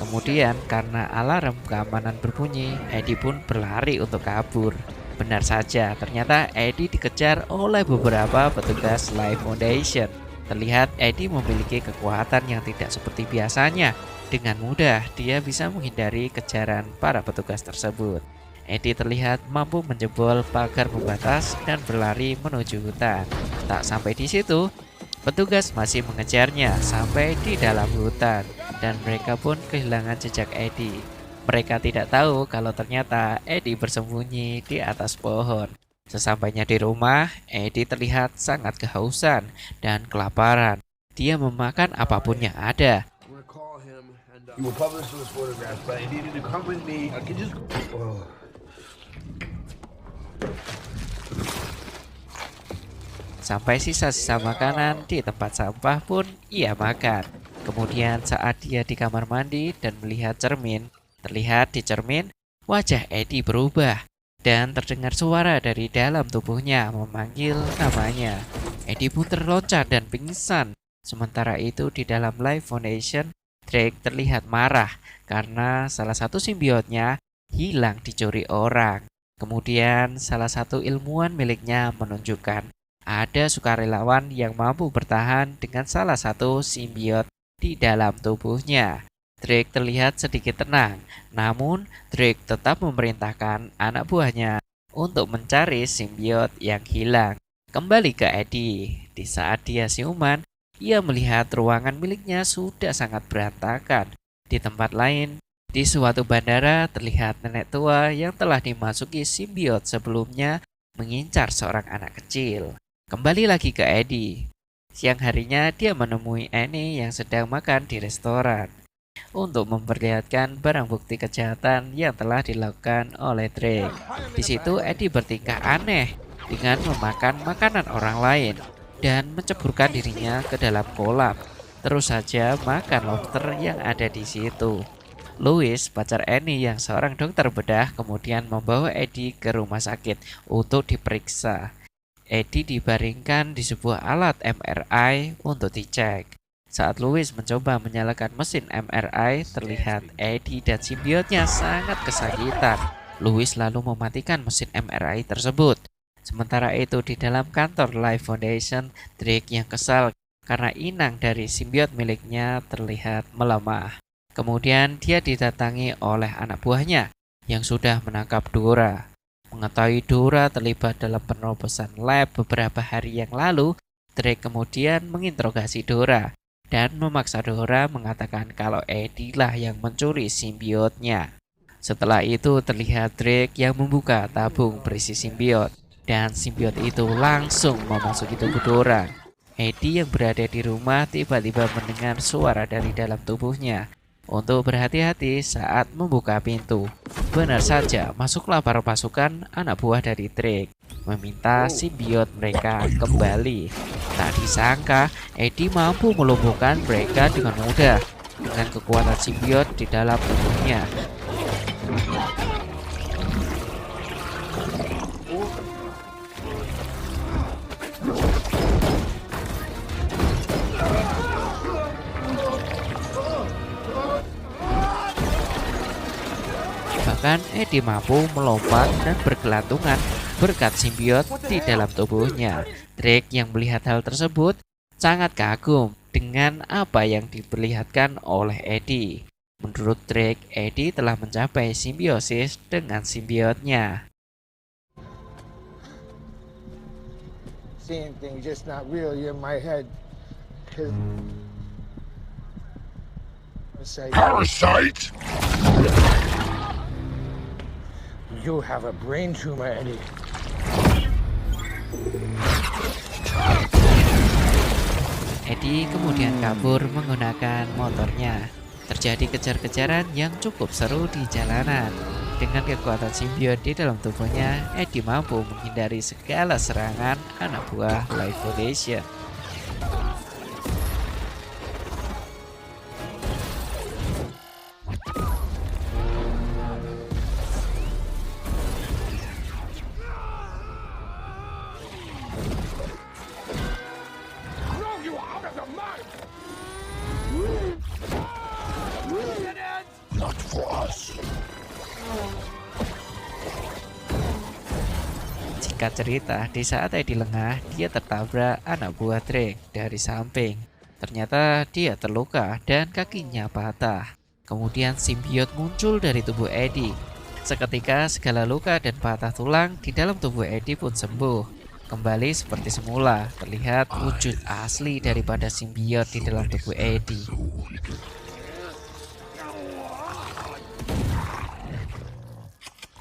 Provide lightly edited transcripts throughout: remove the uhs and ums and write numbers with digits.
Kemudian karena alarm keamanan berbunyi, Eddie pun berlari untuk kabur. Benar saja, ternyata Eddie dikejar oleh beberapa petugas Life Foundation. Terlihat Eddie memiliki kekuatan yang tidak seperti biasanya. Dengan mudah, dia bisa menghindari kejaran para petugas tersebut. Eddie terlihat mampu menjebol pagar pembatas dan berlari menuju hutan. Tak sampai di situ, petugas masih mengejarnya sampai di dalam hutan dan mereka pun kehilangan jejak Eddie. Mereka tidak tahu kalau ternyata Eddie bersembunyi di atas pohon. Sesampainya di rumah, Eddie terlihat sangat kehausan dan kelaparan. Dia memakan apapun yang ada. You will publish those photographs, but I needed to come with me. I can just. Oh. Sampai sisa-sisa makanan di tempat sampah pun ia makan. Kemudian saat dia di kamar mandi dan melihat cermin, terlihat di cermin wajah Eddie berubah dan terdengar suara dari dalam tubuhnya memanggil namanya. Eddie pun terloncat dan pingsan. Sementara itu di dalam Life Foundation, Drake terlihat marah karena salah satu simbiotnya hilang dicuri orang. Kemudian salah satu ilmuwan miliknya menunjukkan ada sukarelawan yang mampu bertahan dengan salah satu simbiot di dalam tubuhnya. Drake terlihat sedikit tenang, namun Drake tetap memerintahkan anak buahnya untuk mencari simbiot yang hilang. Kembali ke Eddie, di saat dia siuman, ia melihat ruangan miliknya sudah sangat berantakan. Di tempat lain, di suatu bandara terlihat nenek tua yang telah dimasuki simbiot sebelumnya mengincar seorang anak kecil. Kembali lagi ke Eddie. Siang harinya dia menemui Annie yang sedang makan di restoran untuk memperlihatkan barang bukti kejahatan yang telah dilakukan oleh Drake. Di situ Eddie bertingkah aneh dengan memakan makanan orang lain dan menceburkan dirinya ke dalam kolam. Terus saja makan lobster yang ada di situ. Louis, pacar Annie yang seorang dokter bedah, kemudian membawa Eddie ke rumah sakit untuk diperiksa. Eddie dibaringkan di sebuah alat MRI untuk dicek. Saat Louis mencoba menyalakan mesin MRI, terlihat Eddie dan simbiotnya sangat kesakitan. Louis lalu mematikan mesin MRI tersebut. Sementara itu di dalam kantor Life Foundation, Drake yang kesal karena inang dari simbiot miliknya terlihat melemah. Kemudian dia didatangi oleh anak buahnya yang sudah menangkap Dora. Mengetahui Dora terlibat dalam penerobosan lab beberapa hari yang lalu, Drake kemudian menginterogasi Dora dan memaksa Dora mengatakan kalau Eddie lah yang mencuri simbiotnya. Setelah itu terlihat Drake yang membuka tabung berisi simbiot dan simbiot itu langsung memasuki tubuh Dora. Eddie yang berada di rumah tiba-tiba mendengar suara dari dalam tubuhnya. Untuk berhati-hati saat membuka pintu. Benar saja, masuklah para pasukan anak buah dari Drake, meminta simbiot mereka kembali. Tak disangka, Eddie mampu melumpuhkan mereka dengan mudah dengan kekuatan simbiot di dalam tubuhnya. Bahkan Eddie mampu melompat dan bergelantungan berkat simbiot di dalam tubuhnya. Drake yang melihat hal tersebut sangat kagum dengan apa yang diperlihatkan oleh Eddie. Menurut Drake, Eddie telah mencapai simbiosis dengan simbiotnya. Seeing things just not real. You're in my head. Parasite! You have a brain tumor, Eddie. Eddie kemudian kabur menggunakan motornya. Terjadi kejar-kejaran yang cukup seru di jalanan. Dengan kekuatan simbiot di dalam tubuhnya, Eddie mampu menghindari segala serangan anak buah Life Foundation. Out of the mud! Not for us. Singkat cerita, di saat Eddie lengah, dia tertabrak anak buah Drake dari samping. Ternyata dia terluka dan kakinya patah. Kemudian simbiot muncul dari tubuh Eddie. Seketika segala luka dan patah tulang di dalam tubuh Eddie pun sembuh. Kembali seperti semula, terlihat wujud asli daripada simbiot di dalam tubuh Eddie.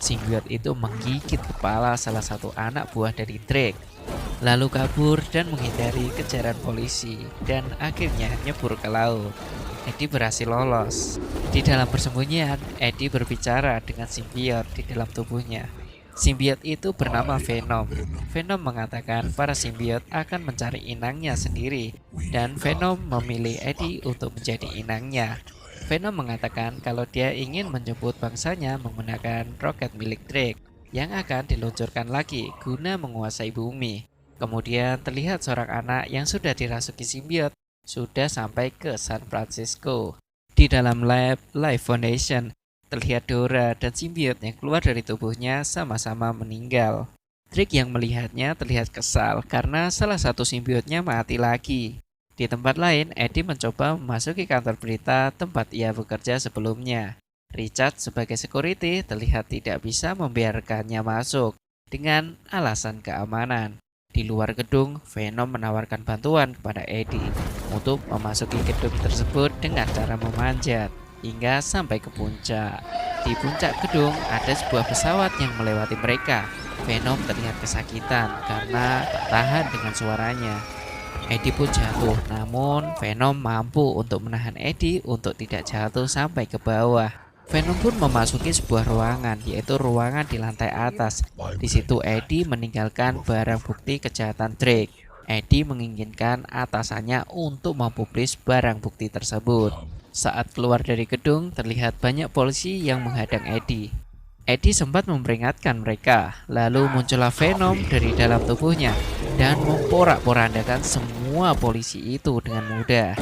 Simbiot itu menggigit kepala salah satu anak buah dari Drake, lalu kabur dan menghindari kejaran polisi, dan akhirnya nyebur ke laut. Eddie berhasil lolos. Di dalam persembunyian, Eddie berbicara dengan simbiot di dalam tubuhnya. Simbiot itu bernama Venom. Venom mengatakan para simbiot akan mencari inangnya sendiri, dan Venom memilih Eddie untuk menjadi inangnya. Venom mengatakan kalau dia ingin menjemput bangsanya menggunakan roket milik Drake yang akan diluncurkan lagi guna menguasai bumi. Kemudian terlihat seorang anak yang sudah dirasuki simbiot sudah sampai ke San Francisco. Di dalam lab Life Foundation, terlihat Dora dan simbiot yang keluar dari tubuhnya sama-sama meninggal. Drake yang melihatnya terlihat kesal karena salah satu simbiotnya mati lagi. Di tempat lain, Eddie mencoba memasuki kantor berita tempat ia bekerja sebelumnya. Richard sebagai security terlihat tidak bisa membiarkannya masuk dengan alasan keamanan. Di luar gedung, Venom menawarkan bantuan kepada Eddie untuk memasuki gedung tersebut dengan cara memanjat hingga sampai ke puncak. Di puncak gedung ada sebuah pesawat yang melewati mereka. Venom terlihat kesakitan karena tak tahan dengan suaranya. Eddie pun jatuh, namun Venom mampu untuk menahan Eddie untuk tidak jatuh sampai ke bawah. Venom pun memasuki sebuah ruangan, yaitu ruangan di lantai atas. Di situ Eddie meninggalkan barang bukti kejahatan Drake. Eddie menginginkan atasannya untuk mempublis barang bukti tersebut. Saat keluar dari gedung, terlihat banyak polisi yang menghadang Eddie. Eddie sempat memperingatkan mereka, lalu muncullah Venom dari dalam tubuhnya dan memporak-porandakan semua polisi itu dengan mudah.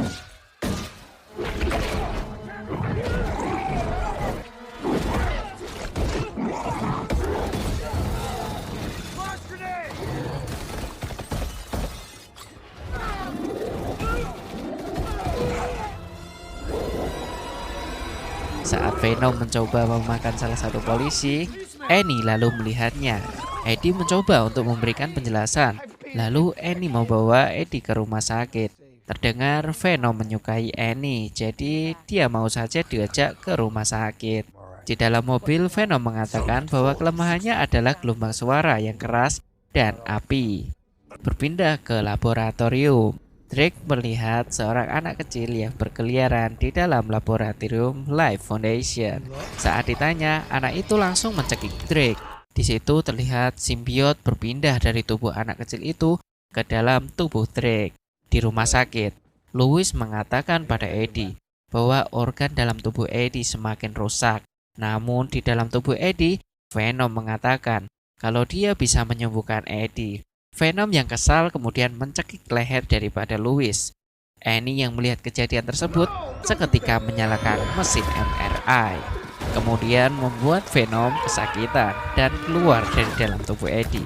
Saat Venom mencoba memakan salah satu polisi, Annie lalu melihatnya. Eddie mencoba untuk memberikan penjelasan, lalu Annie membawa Eddie ke rumah sakit. Terdengar Venom menyukai Annie, jadi dia mau saja diajak ke rumah sakit. Di dalam mobil, Venom mengatakan bahwa kelemahannya adalah gelombang suara yang keras dan api. Berpindah ke laboratorium. Drake melihat seorang anak kecil yang berkeliaran di dalam laboratorium Life Foundation. Saat ditanya, anak itu langsung mencekik Drake. Di situ terlihat simbiot berpindah dari tubuh anak kecil itu ke dalam tubuh Drake. Di rumah sakit, Louis mengatakan pada Eddie bahwa organ dalam tubuh Eddie semakin rusak. Namun di dalam tubuh Eddie, Venom mengatakan kalau dia bisa menyembuhkan Eddie. Venom yang kesal kemudian mencekik leher daripada Louis. Annie yang melihat kejadian tersebut seketika menyalakan mesin MRI. Kemudian membuat Venom kesakitan dan keluar dari dalam tubuh Eddie.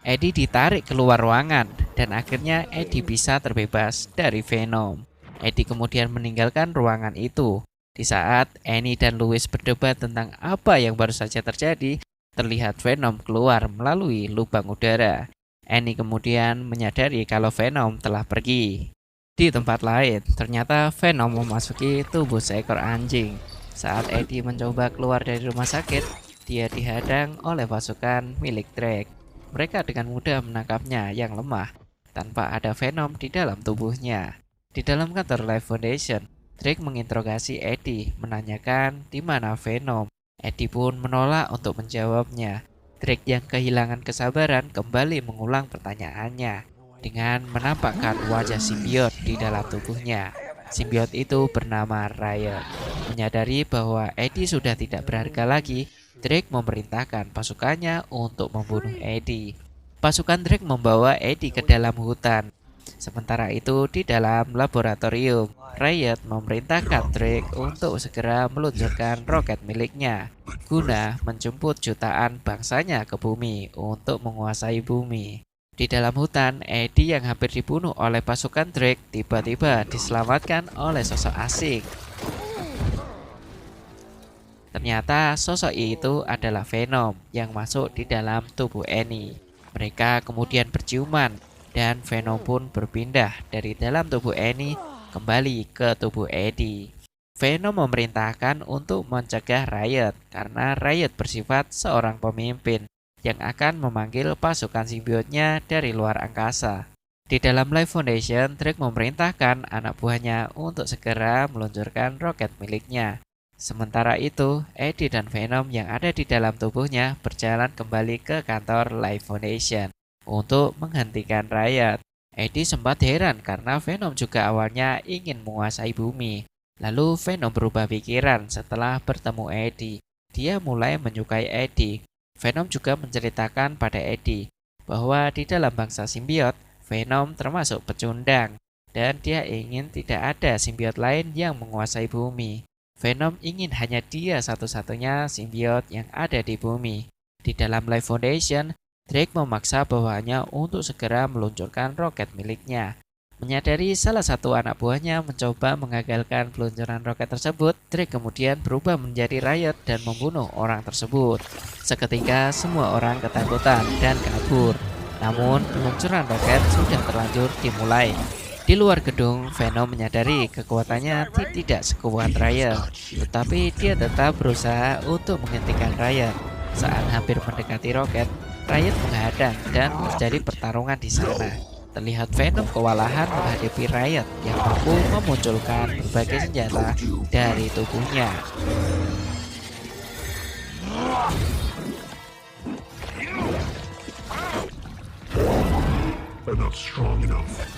Eddie ditarik keluar ruangan dan akhirnya Eddie bisa terbebas dari Venom. Eddie kemudian meninggalkan ruangan itu. Di saat Annie dan Louis berdebat tentang apa yang baru saja terjadi, terlihat Venom keluar melalui lubang udara. Annie kemudian menyadari kalau Venom telah pergi. Di tempat lain, ternyata Venom memasuki tubuh seekor anjing. Saat Eddie mencoba keluar dari rumah sakit, dia dihadang oleh pasukan milik Drake. Mereka dengan mudah menangkapnya yang lemah, tanpa ada Venom di dalam tubuhnya. Di dalam kantor Life Foundation, Drake menginterogasi Eddie, menanyakan di mana Venom. Eddie pun menolak untuk menjawabnya. Drake yang kehilangan kesabaran kembali mengulang pertanyaannya dengan menampakkan wajah simbiot di dalam tubuhnya. Simbiot itu bernama Riot. Menyadari bahwa Eddie sudah tidak berharga lagi, Drake memerintahkan pasukannya untuk membunuh Eddie. Pasukan Drake membawa Eddie ke dalam hutan. Sementara itu di dalam laboratorium, Riot memerintahkan Drake untuk segera meluncurkan roket miliknya guna menjemput jutaan bangsanya ke bumi untuk menguasai bumi. Di dalam hutan, Eddie yang hampir dibunuh oleh pasukan Drake tiba-tiba diselamatkan oleh sosok asing. Ternyata sosok itu adalah Venom yang masuk di dalam tubuh Annie. Mereka kemudian berciuman dan Venom pun berpindah dari dalam tubuh Annie kembali ke tubuh Eddie. Venom memerintahkan untuk mencegah Riot karena Riot bersifat seorang pemimpin yang akan memanggil pasukan simbiotnya dari luar angkasa. Di dalam Life Foundation, Drake memerintahkan anak buahnya untuk segera meluncurkan roket miliknya. Sementara itu, Eddie dan Venom yang ada di dalam tubuhnya berjalan kembali ke kantor Life Foundation untuk menghentikan Riot. Eddie sempat heran karena Venom juga awalnya ingin menguasai bumi. Lalu Venom berubah pikiran setelah bertemu Eddie. Dia mulai menyukai Eddie. Venom juga menceritakan pada Eddie bahwa di dalam bangsa simbiot, Venom termasuk pecundang dan dia ingin tidak ada simbiot lain yang menguasai bumi. Venom ingin hanya dia satu-satunya simbiot yang ada di bumi. Di dalam Life Foundation, Drake memaksa bawahannya untuk segera meluncurkan roket miliknya. Menyadari salah satu anak buahnya mencoba mengagalkan peluncuran roket tersebut, Drake kemudian berubah menjadi Riot dan membunuh orang tersebut. Seketika semua orang ketakutan dan kabur. Namun peluncuran roket sudah terlanjur dimulai. Di luar gedung, Venom menyadari kekuatannya tidak sekuat Riot, tetapi dia tetap berusaha untuk menghentikan Riot. Saat hampir mendekati roket, Riot menghadang dan terjadi pertarungan di sana. Terlihat Venom kewalahan menghadapi Riot yang mampu memunculkan berbagai senjata dari tubuhnya. I'm not strong enough.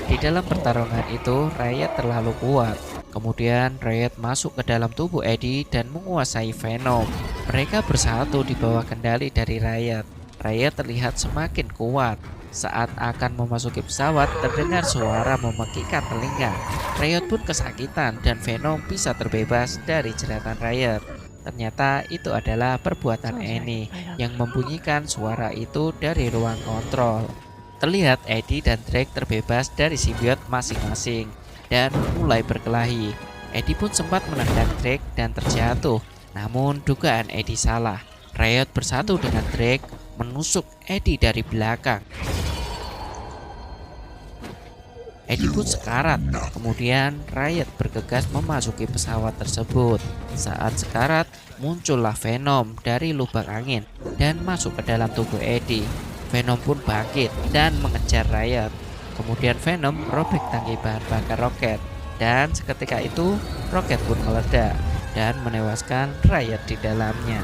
Di dalam pertarungan itu, Riot terlalu kuat. Kemudian Riot masuk ke dalam tubuh Eddie dan menguasai Venom. Mereka bersatu di bawah kendali dari Riot. Riot terlihat semakin kuat. Saat akan memasuki pesawat, terdengar suara memekikkan telinga. Riot pun kesakitan dan Venom bisa terbebas dari jeratan Riot. Ternyata itu adalah perbuatan Annie yang membunyikan suara itu dari ruang kontrol. Terlihat Eddie dan Drake terbebas dari simbiot masing-masing dan mulai berkelahi. Eddie pun sempat menendang Drake dan terjatuh. Namun dugaan Eddie salah. Riot bersatu dengan Drake menusuk Eddie dari belakang. Eddie pun sekarat. Kemudian Riot bergegas memasuki pesawat tersebut. Saat sekarat, muncullah Venom dari lubang angin dan masuk ke dalam tubuh Eddie. Venom pun bangkit dan mengejar Riot. Kemudian Venom merobek tangki bahan bakar roket. Dan seketika itu, roket pun meledak dan menewaskan Riot di dalamnya.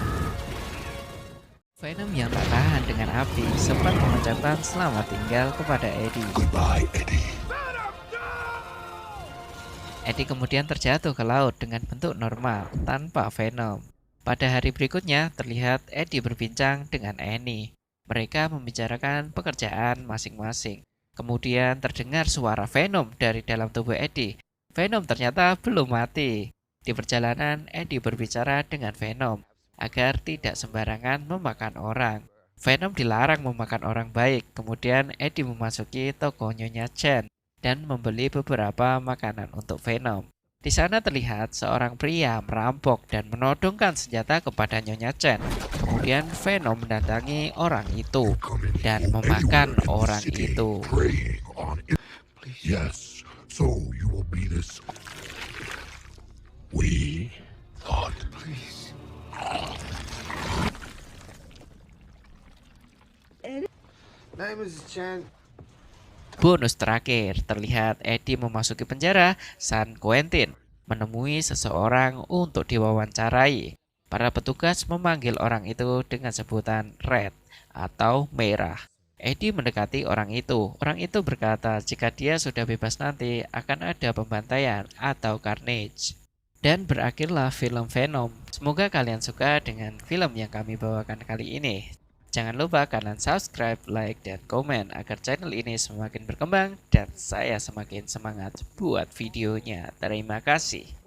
Venom yang tak tahan dengan api sempat mengucapkan selamat tinggal kepada Eddie. Goodbye, Eddie. Eddie kemudian terjatuh ke laut dengan bentuk normal tanpa Venom. Pada hari berikutnya, terlihat Eddie berbincang dengan Annie. Mereka membicarakan pekerjaan masing-masing. Kemudian terdengar suara Venom dari dalam tubuh Eddie. Venom ternyata belum mati. Di perjalanan, Eddie berbicara dengan Venom agar tidak sembarangan memakan orang. Venom dilarang memakan orang baik. Kemudian Eddie memasuki toko Nyonya Chen dan membeli beberapa makanan untuk Venom. Di sana terlihat seorang pria merampok dan menodongkan senjata kepada Nyonya Chen. Kemudian Venom mendatangi orang itu dan memakan orang itu. Preying on it. Yes, so you will be this. We thought. Please. Name is Chen. Bonus terakhir, terlihat Eddie memasuki penjara San Quentin, menemui seseorang untuk diwawancarai. Para petugas memanggil orang itu dengan sebutan red atau merah. Eddie mendekati orang itu. Orang itu berkata jika dia sudah bebas nanti akan ada pembantaian atau carnage. Dan berakhirlah film Venom. Semoga kalian suka dengan film yang kami bawakan kali ini. Jangan lupa kalian subscribe, like, dan komen agar channel ini semakin berkembang dan saya semakin semangat buat videonya. Terima kasih.